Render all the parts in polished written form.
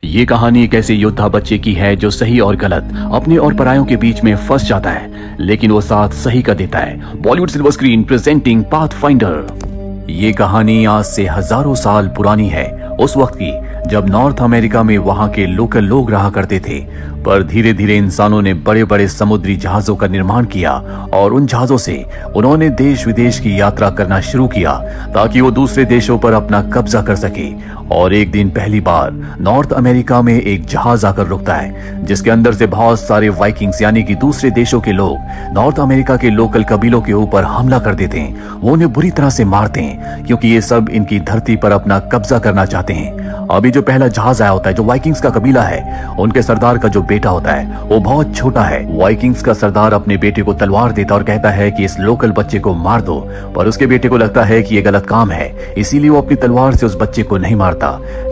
ये कहानी एक ऐसे योद्धा बच्चे की है जो सही और गलत, अपने और परायों के बीच में फंस जाता है, लेकिन वो साथ सही का देता है। Bollywood silver screen presenting pathfinder. ये कहानी आज से हजारों साल पुरानी है, उस वक्त की जब नॉर्थ अमेरिका में वहां के लोकल लोग रहा करते थे। पर धीरे धीरे इंसानों ने बड़े बड़े समुद्री जहाजों का निर्माण किया और उन जहाजों से उन्होंने देश विदेश की यात्रा करना शुरू किया ताकि वो दूसरे देशों पर अपना कब्जा कर सके। और एक दिन पहली बार नॉर्थ अमेरिका में एक जहाज आकर रुकता है जिसके अंदर से बहुत सारे वाइकिंग्स यानी कि दूसरे देशों के लोग नॉर्थ अमेरिका के लोकल कबीलों के ऊपर हमला कर देते हैं। वो उन्हें बुरी तरह से मारते हैं क्योंकि ये सब इनकी धरती पर अपना कब्जा करना चाहते हैं। अभी जो पहला जहाज आया होता है, जो वाइकिंग्स का कबीला है, उनके सरदार का जो बेटा होता है वो बहुत छोटा है। वाइकिंग्स का सरदार अपने बेटे को तलवार देता और कहता है कि इस लोकल बच्चे को मार दो, पर उसके बेटे को लगता है कि ये गलत काम है, इसीलिए वो अपनी तलवार से उस बच्चे को नहीं मारता।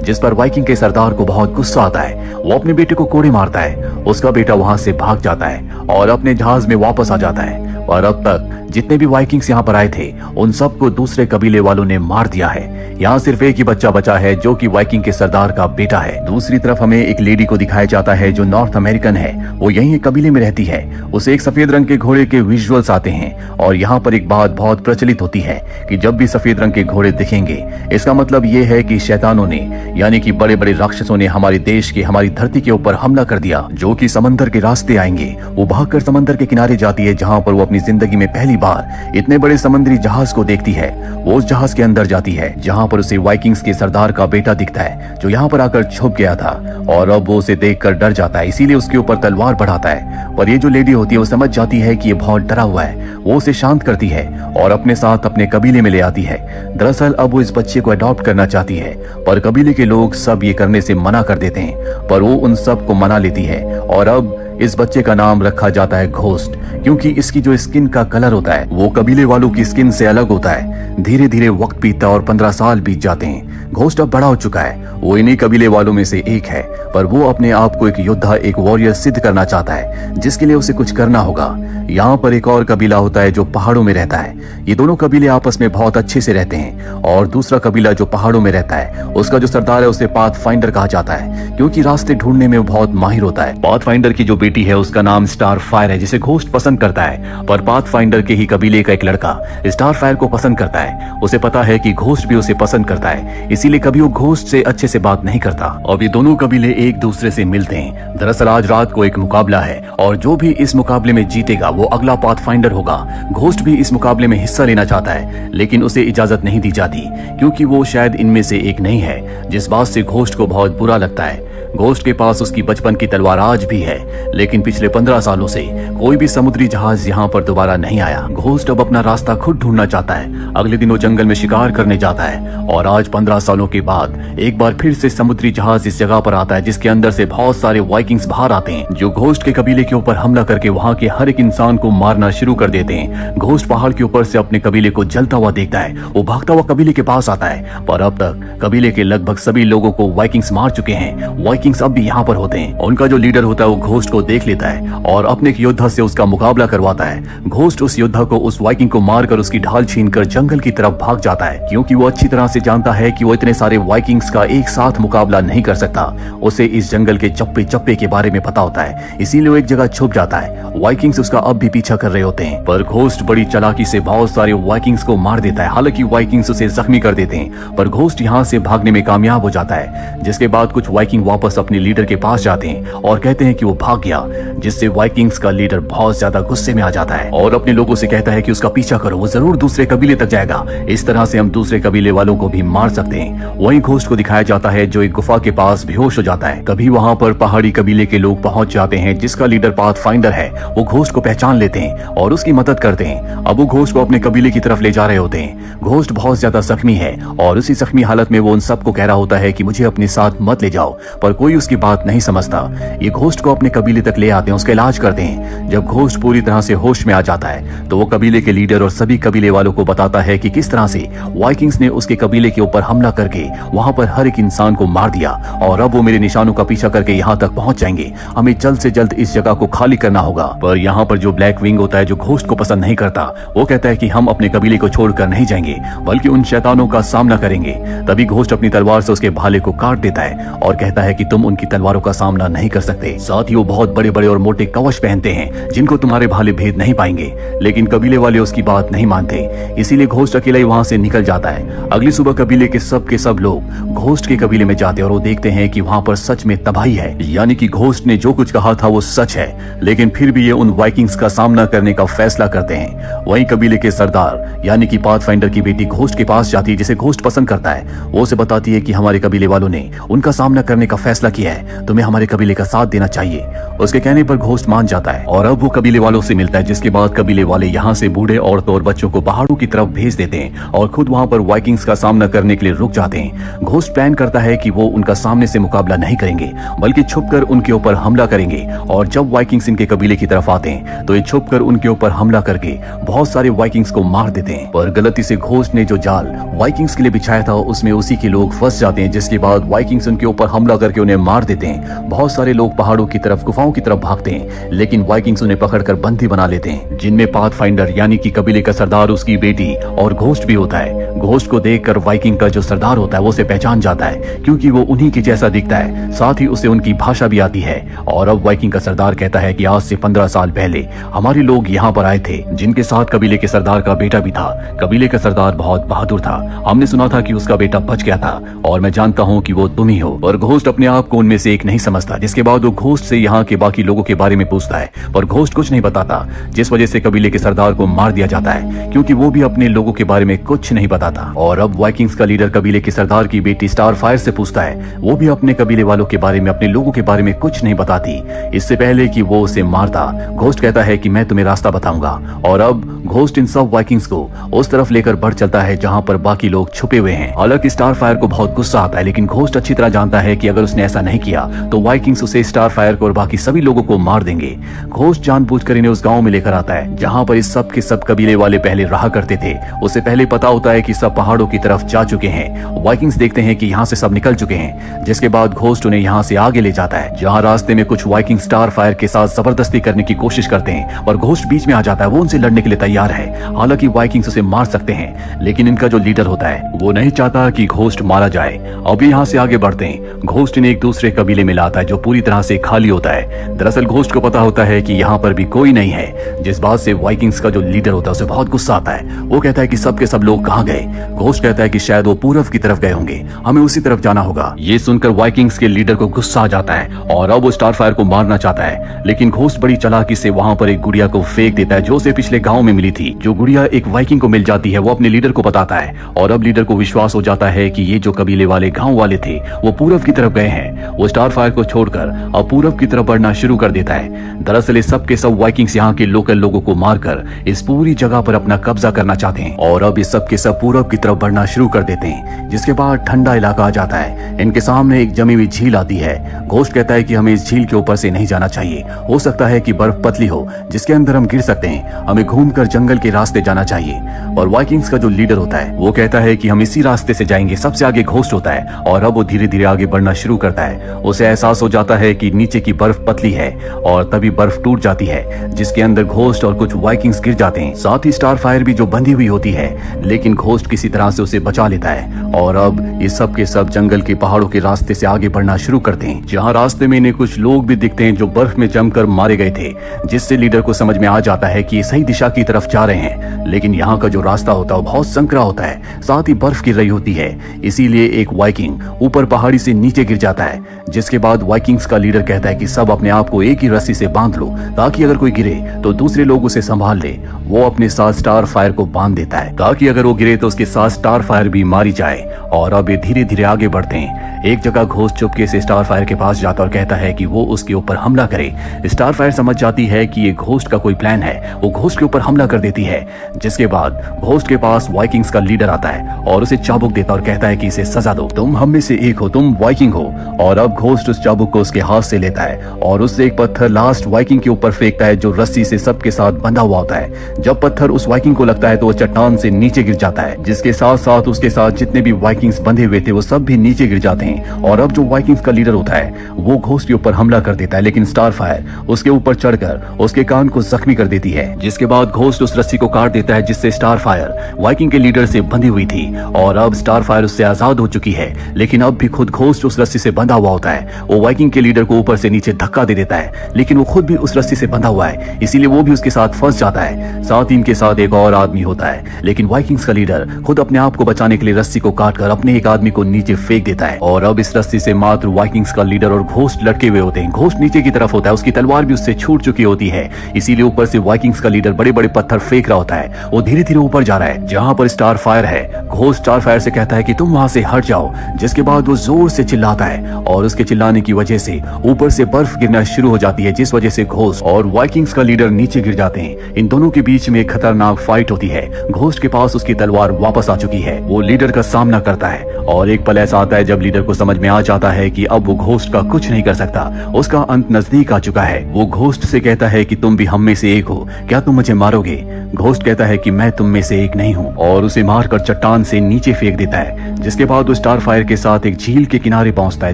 जिस पर वाइकिंग के सरदार को बहुत गुस्सा आता है। वो अपने बेटे को कोड़े मारता है। उसका बेटा वहां से भाग जाता है और अपने जहाज में वापस आ जाता है। और अब तक जितने भी वाइकिंग्स यहाँ पर आए थे उन सबको दूसरे कबीले वालों ने मार दिया है। यहाँ सिर्फ एक ही बच्चा बचा है जो कि वाइकिंग के सरदार का बेटा है। दूसरी तरफ हमें एक लेडी को दिखाया जाता है जो नॉर्थ अमेरिकन है। वो यही एक कबीले में रहती है। उसे एक सफेद रंग के घोड़े के विजुअल्स आते हैं और यहाँ पर एक बात बहुत प्रचलित होती है कि जब भी सफेद रंग के घोड़े दिखेंगे इसका मतलब ये है कि शैतानों ने यानी कि बड़े बड़े राक्षसों ने हमारे देश के, हमारी धरती के ऊपर हमला कर दिया, जो कि समंदर के रास्ते आएंगे। वो भागकर समंदर के किनारे जाती है जहाँ पर वो अपनी जिंदगी में पहली बार इतने बड़े समुद्री जहाज को देखती है। वो उस जहाज के अंदर जाती है जहाँ पर उसे वाइकिंग्स के सरदार का बेटा दिखता है जो यहाँ पर आकर छुप गया था और अब वो उसे देखकर डर जाता है, इसीलिए उसके ऊपर तलवार बढ़ाता है। पर ये जो लेडी होती है वो समझ जाती है कि ये बहुत डरा हुआ है। वो उसे शांत करती है और अपने साथ अपने कबीले में ले आती है। दरअसल अब वो इस बच्चे को अडॉप्ट करना चाहती है, पर कबीले के लोग सब ये करने से मना कर देते हैं, पर वो उन सब को मना लेती है। और अब इस बच्चे का नाम रखा जाता है घोस्ट, क्योंकि इसकी जो स्किन का कलर होता है वो कबीले वालों की स्किन से अलग होता है। धीरे धीरे वक्त बीतता और 15 साल बीत जाते हैं। घोस्ट अब बड़ा हो चुका है। वो इन्हीं कबीले वालों में से एक है, पर वो अपने आप को एक योद्धा, एक वॉरियर सिद्ध करना चाहता है, जिसके लिए उसे कुछ करना होगा। यहाँ पर एक और कबीला होता है जो पहाड़ों में रहता है। ये दोनों कबीले आपस में बहुत अच्छे से रहते हैं। और दूसरा कबीला जो पहाड़ों में रहता है उसका जो सरदार है उसे पाथफाइंडर कहा जाता है, क्योंकि रास्ते ढूंढने में वो बहुत माहिर होता है। पाथफाइंडर की जो बेटी है उसका नाम स्टारफायर है, जिसे घोस्ट पसंद करता है। पर पाथफाइंडर के ही कबीले का एक लड़का स्टारफायर को पसंद करता है। उसे पता है कि घोस्ट भी उसे पसंद करता है, इसीलिए कभी वो घोस्ट से अच्छे से बात नहीं करता। अब ये दोनों कबीले एक दूसरे से मिलते हैं। दरअसल आज रात को एक मुकाबला है और जो भी इस मुकाबले में जीतेगा वो अगला पाथफाइंडर होगा। घोस्ट भी इस मुकाबले में हिस्सा लेना चाहता है, लेकिन उसे इजाजत नहीं दी जाती क्योंकि वो शायद इनमें से एक नहीं है, जिस बात से घोस्ट को बहुत बुरा लगता है। घोस्ट के पास उसकी बचपन की तलवार आज भी है, लेकिन पिछले 15 सालों से कोई भी समुद्री जहाज यहाँ पर दोबारा नहीं आया। घोस्ट अब अपना रास्ता खुद ढूंढना चाहता है। अगले दिन वो जंगल में शिकार करने जाता है और आज 15 सालों के बाद एक बार फिर से समुद्री जहाज इस जगह पर आता है, जिसके अंदर से बहुत सारे वाइकिंग्स बाहर आते हैं जो घोस्ट के कबीले के ऊपर हमला करके वहाँ के हर एक इंसान को मारना शुरू कर देते हैं। घोस्ट पहाड़ के ऊपर से अपने कबीले को जलता हुआ देखता है। वो भागता हुआ कबीले के पास आता है, पर अब तक कबीले के लगभग सभी लोगों को वाइकिंग्स मार चुके हैं। वाइकिंग्स अब भी यहाँ पर होते हैं। उनका जो लीडर होता है वो घोस्ट को देख लेता है और अपने एक योद्धा से उसका मुकाबला करवाता है। घोस्ट उस योद्धा को, उस वाइकिंग को मारकर उसकी ढाल छीनकर जंगल की तरफ भाग जाता है, क्योंकि वो अच्छी तरह से जानता है कि वो इतने सारे वाइकिंग्स का एक साथ मुकाबला नहीं कर सकता। उसे इस जंगल के चप्पे चप्पे के बारे में पता होता है, इसीलिए वो एक जगह छुप जाता है। वाइकिंग्स उसका अब भी पीछा कर रहे होते हैं, पर घोस्ट बड़ी चालाकी से बहुत सारे वाइकिंग्स को मार देता है। हालांकि वाइकिंग्स उसे जख्मी कर देते हैं, पर घोस्ट यहाँ से भागने में कामयाब हो जाता है। जिसके बाद कुछ वाइकिंग वापस अपने लीडर के पास जाते हैं और कहते हैं कि वो भाग गया, जिससे वाइकिंग्स का लीडर बहुत ज्यादा गुस्से में आ जाता है और अपने लोगों से कहता है कि उसका पीछा करो, वो जरूर दूसरे कबीले तक जाएगा। इस तरह से हम दूसरे कबीले वालों को भी मार सकते हैं। वहीं घोस्ट को दिखाया जाता है जो एक गुफा के पास बेहोश हो जाता है। कभी वहां पर पहाड़ी कबीले के लोग पहुंच जाते हैं, जिसका लीडर पाथफाइंडर है। वो घोस्ट को पहचान लेते हैं और उसकी मदद करते हैं। अब वो घोस्ट को अपने कबीले की तरफ ले जा रहे होते हैं। घोस्ट बहुत ज्यादा जख्मी है और उसी जख्मी हालत में वो उन सबको कह रहा होता है कि मुझे अपने साथ मत ले जाओ, पर कोई उसकी बात नहीं समझता। ये घोस्ट को अपने कबीले कबीले तक ले आते हैं, उसका इलाज करते हैं। जब घोस्ट पूरी तरह से होश में आ जाता है तो वो कबीले के लीडर और सभी कबीले वालों को बताता है कि किस तरह से वाइकिंग्स ने उसके कबीले के ऊपर हमला करके वहां पर हर एक इंसान को मार दिया और अब वो मेरे निशानों का पीछा करके यहाँ तक पहुंच जाएंगे। हमें जल्द से जल्द इस जगह को खाली करना होगा। पर यहाँ पर जो ब्लैक विंग होता है, जो घोस्ट को पसंद नहीं करता, वो कहता है कि हम अपने कबीले को छोड़कर नहीं जाएंगे बल्कि उन शैतानों का सामना करेंगे। तभी घोस्ट अपनी तलवार से उसके भाले को काट देता है और कहता है कि तुम उनकी तलवारों का सामना नहीं कर सकते। साथ ही वो बहुत बड़े बड़े और मोटे कवच पहनते हैं जिनको तुम्हारे भाले भेद नहीं पाएंगे। लेकिन कबीले वाले उसकी बात नहीं मानते, इसीलिए घोस्ट अकेला ही वहां से निकल जाता है। अगली सुबह कबीले के सब लोग घोस्ट के कबीले में जाते हैं और वो देखते हैं कि वहां पर सच में तबाही है, यानी कि घोस्ट ने जो कुछ कहा था वो सच है। लेकिन फिर भी ये उन वाइकिंग्स का सामना करने का फैसला करते हैं। वहीं कबीले के सरदार यानी कि पाथफाइंडर की बेटी घोस्ट के पास जाती है, जिसे घोस्ट पसंद करता है। वो उसे बताती है कि हमारे कबीले वालों ने उनका सामना करने का फैसला किया है, तुम्हें हमारे कबीले का साथ देना चाहिए। उसके कहने पर घोस्ट मान जाता है और अब वो कबीले वालों से मिलता है, जिसके बाद कबीले वाले यहाँ से बूढ़े औरतों और बच्चों को पहाड़ों की तरफ भेज देते हैं और खुद वहाँ पर वाइकिंग्स का सामना करने के लिए रुक जाते हैं। घोस्ट प्लान करता है कि वो उनका सामने से मुकाबला नहीं करेंगे बल्कि छुपकर उनके ऊपर हमला करेंगे और जब वाइकिंग्स इनके कबीले की तरफ आते हैं तो ये छुपकर उनके ऊपर हमला करके बहुत सारे वाइकिंग्स को मार देते हैं। पर गलती से घोस्ट ने जो जाल वाइकिंग्स के लिए बिछाया था उसमें उसी के लोग फंस जाते हैं, जिसके बाद वाइकिंग्स उनके ऊपर हमला करके उन्हें मार देते हैं। बहुत सारे लोग पहाड़ों की तरफ, गुफाओं की तरफ भागते हैं, लेकिन वाइकिंग्स उन्हें पकड़कर बंदी बना लेते हैं, जिनमें पाथफाइंडर यानी कि कबीले का सरदार, उसकी बेटी और घोस्ट भी होता है। घोस्ट को देखकर वाइकिंग का जो सरदार होता है वो उसे पहचान जाता है, क्योंकि वो उन्हीं के जैसा दिखता है। साथ ही उसे उनकी भाषा भी आती है। और अब वाइकिंग का सरदार कहता है कि आज से 15 साल पहले हमारे लोग यहाँ पर आए थे, जिनके साथ कबीले के सरदार का बेटा भी था। कबीले का सरदार बहुत बहादुर था, हमने सुना था कि उसका बेटा बच गया था और मैं जानता हूँ कि वो तुम ही हो। और घोस्ट अपने आप को उनमें से एक नहीं समझता, जिसके बाद वो घोस्ट से यहाँ के बाकी लोगों के बारे में पूछता है, पर घोस्ट कुछ नहीं बताता, जिस वजह से कबीले के सरदार को मार दिया जाता है, क्योंकि वो भी अपने लोगों के बारे में कुछ नहीं बताता। और अब वाइकिंग्स का लीडर कबीले के सरदार की बेटी स्टारफायर से पूछता है, वो भी अपने कबीले वालों के बारे में, अपने लोगों के बारे में कुछ नहीं बताती। इससे पहले कि वो उसे मारता, घोस्ट कहता है कि मैं तुम्हें रास्ता बताऊंगा। और अब घोस्ट इन सब वाइकिंग्स को उस तरफ लेकर बढ़ चलता है जहां पर बाकी लोग छुपे हुए हैं। हालांकि स्टारफायर को बहुत गुस्सा आता है, लेकिन घोस्ट अच्छी तरह जानता है कि अगर उसने ऐसा नहीं किया तो वाइकिंग्स उसे, स्टारफायर को और बाकी सभी लोगों को मार देंगे। घोस्ट जानबूझकर इन्हें उस गांव में लेकर आता है जहां पर इस सब के सब कबीले वाले पहले रहा करते थे। उसे पहले पता होता है कि सब पहाड़ों की तरफ जा चुके हैं। वाइकिंग्स देखते हैं कि यहाँ से सब निकल चुके हैं, जिसके बाद घोस्ट उन्हें यहाँ से आगे ले जाता है, जहाँ रास्ते में कुछ वाइकिंग स्टारफायर के साथ जबरदस्ती करने की कोशिश करते हैं और घोस्ट बीच में आ जाता है। वो उनसे लड़ने के लिए तैयार है। हालांकि वाइकिंग्स उसे मार सकते हैं, लेकिन इनका जो लीडर होता है वो नहीं चाहता कि घोस्ट मारा जाए। अब यहाँ से आगे बढ़ते हैं। घोस्ट इन्हें एक दूसरे कबीले में लाता है जो पूरी तरह से खाली होता है। दरअसल घोस्ट को पता होता है कि यहाँ पर भी कोई नहीं है, जिस बात से वाइकिंग्स का जो लीडर होता है उसे बहुत गुस्सा आता है। वो कहता है कि सब के सब लोग कहाँ गए। घोस्ट कहता है कि शायद वो पूरब की तरफ गए होंगे, हमें उसी तरफ जाना होगा। ये सुनकर वाइकिंग्स के लीडर को गुस्सा आ जाता है और अब वो स्टारफायर को मारना चाहता है, लेकिन घोस्ट बड़ी चालाकी से वहां पर एक गुड़िया को फेंक देता है जो उसे पिछले गांव में मिली थी। जो गुड़िया एक वाइकिंग को मिल जाती है वो अपने लीडर को बताता है और अब लीडर को विश्वास हो जाता है कि ये जो कबीले वाले गांव वाले थे वो पूरब की तरफ गए हैं। वो स्टारफायर को छोड़कर अब पूरब की तरफ बढ़ना शुरू कर देता है। दरअसल ये सब के सब वाइकिंग्स यहाँ के लोकल लोगों को मारकर इस पूरी जगह पर अपना कब्जा करना चाहते हैं और अब ये सब के सब पूरब की तरफ बढ़ना शुरू कर देते हैं, जिसके बाद ठंडा इलाका आ जाता है। इनके सामने एक जमी हुई झील आती है। घोस्ट कहता है कि हमें इस झील के ऊपर से नहीं जाना चाहिए, हो सकता है कि बर्फ पतली हो जिसके अंदर हम गिर सकते हैं, हमें घूमकर जंगल के रास्ते जाना चाहिए। और वाइकिंग्स का जो लीडर होता है वो कहता है कि हम इसी रास्ते से जाएंगे। सबसे आगे घोस्ट होता है और अब वो धीरे धीरे आगे बढ़ना शुरू करता है। उसे एहसास हो जाता है कि नीचे की बर्फ पतली है और तभी बर्फ टूट जाती है, जिसके अंदर घोस्ट और कुछ वाइकिंग्स गिर जाते हैं। साथ ही स्टारफायर भी जो बंधी हुई होती है, लेकिन घोस्ट किसी तरह से उसे बचा लेता है और अब ये सब के सब जंगल के पहाड़ों के रास्ते से आगे बढ़ना शुरू करते हैं, जहाँ रास्ते में इन्हें कुछ लोग भी दिखते हैं जो बर्फ में जमकर मारे गए थे, जिससे लीडर को समझ में आ जाता है कि ये सही दिशा की तरफ जा रहे हैं। लेकिन यहाँ का जो रास्ता होता है वो बहुत संकरा होता है, साथ ही बर्फ गिर रही होती है, इसीलिए एक वाइकिंग ऊपर पहाड़ी से नीचे गिर जाता है, जिसके बाद वाइकिंग्स का लीडर कहता है कि सब अपने आप को एक ही रस्सी से बांध लो ताकि अगर कोई गिरे तो दूसरे लोग उसे संभाल ले। वो अपने साथ स्टार फायर को बांध देता है ताकि अगर वो गिरे तो उसके साथ स्टार फायर भी मारी जाए। और अब ये धीरे धीरे आगे बढ़ते हैं। एक जगह घोस्ट चुपके से स्टार फायर के पास जाता और कहता है कि वो उसके ऊपर हमला करे। स्टार फायर समझ जाती है कि ये घोस्ट का कोई प्लान है, वो घोस्ट के ऊपर हमला कर देती है। जिसके बाद घोस्ट के पास वाइकिंग्स का लीडर आता है और उसे चाबुक देता और कहता है कि इसे सजा दो, तुम हम में से एक हो, तुम वाइकिंग हो। और अब घोस्ट उस चाबुक को उसके हाथ से लेता है और उससे एक पत्थर लास्ट वाइकिंग के ऊपर फेंकता है जो रस्सी से सबके साथ बंधा हुआ होता है। जब पत्थर उस वाइकिंग को लगता है तो वो चट्टान से नीचे गिर जाता है, जिसके साथ साथ उसके साथ जितने भी वाइकिंग्स बंधे हुए थे वो सब भी नीचे गिर जाते हैं। और अब जो वाइकिंग्स का लीडर होता है वो घोस्ट के ऊपर हमला कर देता है, लेकिन स्टार फायर उसके ऊपर चढ़कर उसके कान को जख्मी कर देती है। जिसके बाद घोस्ट उस रस्सी को काट देता है जिससे स्टार फायर वाइकिंग के लीडर से बंधी हुई थी। और अब स्टार फायर उससे आजाद हो चुकी है, लेकिन अब भी खुद घोस्ट उस रस्सी से बंधा हुआ होता है। वो वाइकिंग के लीडर को ऊपर से नीचे धक्का दे देता है, लेकिन वो खुद भी उस रस्सी से बंधा हुआ है, इसीलिए वो भी उसके साथ फंस जाता है। साथ ही इनके साथ एक और आदमी होता है, लेकिन वाइकिंग्स का लीडर खुद अपने आप को बचाने के लिए रस्सी को काटकर अपने एक आदमी को नीचे फेंक देता है। और अब इस रस्सी से मात्र वाइकिंग्स का लीडर और घोस्ट लटके हुए होते हैं। घोस्ट नीचे की तरफ होता है, उसकी तलवार भी उससे छूट चुकी होती है, इसीलिए ऊपर से वाइकिंग्स का लीडर बड़े बड़े पत्थर फेंक रहा होता है। वो धीरे धीरे ऊपर जा रहा है जहां पर स्टार फायर है। घोस्ट स्टार फायर से कहता है कि तुम वहां से हट जाओ, जिसके बाद वो जोर से चिल्लाता है और उसके चिल्लाने की वजह से ऊपर से बर्फ गिरना शुरू हो जाती है, जिस वजह से घोस्ट और वाइकिंग्स का लीडर नीचे गिर जाते हैं। इन दोनों के बीच में एक खतरनाक फाइट होती है। घोस्ट के पास उसकी तलवार वापस आ चुकी है, वो लीडर का सामना करता है और एक पल ऐसा आता है जब लीडर को समझ में आ जाता है कि अब वो घोस्ट का कुछ नहीं कर सकता, उसका अंत नजदीक आ चुका है। वो घोस्ट से कहता है कि तुम भी हम में से एक हो, क्या तुम मुझे मारोगे? घोस्ट कहता है कि मैं तुम में से एक नहीं हूँ और उसे मारकर चट्टान से नीचे फेंक देता है। जिसके बाद वो स्टार फायर के साथ एक झील के किनारे पहुंचता है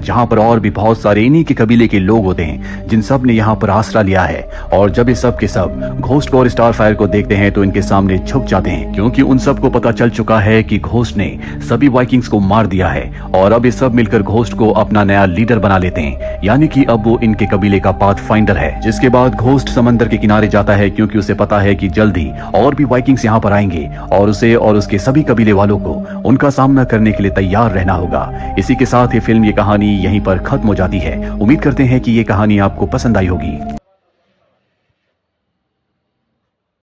जहां पर और भी बहुत सारे इन्हीं के कबीले के लोग होते हैं, जिन सब ने यहाँ पर आसरा लिया है। और जब ये सब के सब घोस्ट को और स्टार फायर को देखते हैं तो इनके सामने झुक जाते हैं, क्योंकि उन सबको पता चल चुका है कि घोस्ट ने सभी वाइकिंग्स को मार दिया है। और अब ये सब मिलकर घोस्ट को अपना नया लीडर बना लेते हैं, यानी कि अब वो इनके कबीले का पाथ फाइंडर है। जिसके बाद घोस्ट समंदर के किनारे जाता है, क्योंकि उसे पता है कि जल्दी और भी वाइकिंग्स यहाँ पर आएंगे और उसे और उसके सभी कबीले वालों को उनका सामना करने के लिए तैयार रहना होगा। इसी के साथ ये फिल्म, ये कहानी यहीं पर खत्म हो जाती है। उम्मीद करते हैं कि ये कहानी आपको पसंद आई होगी।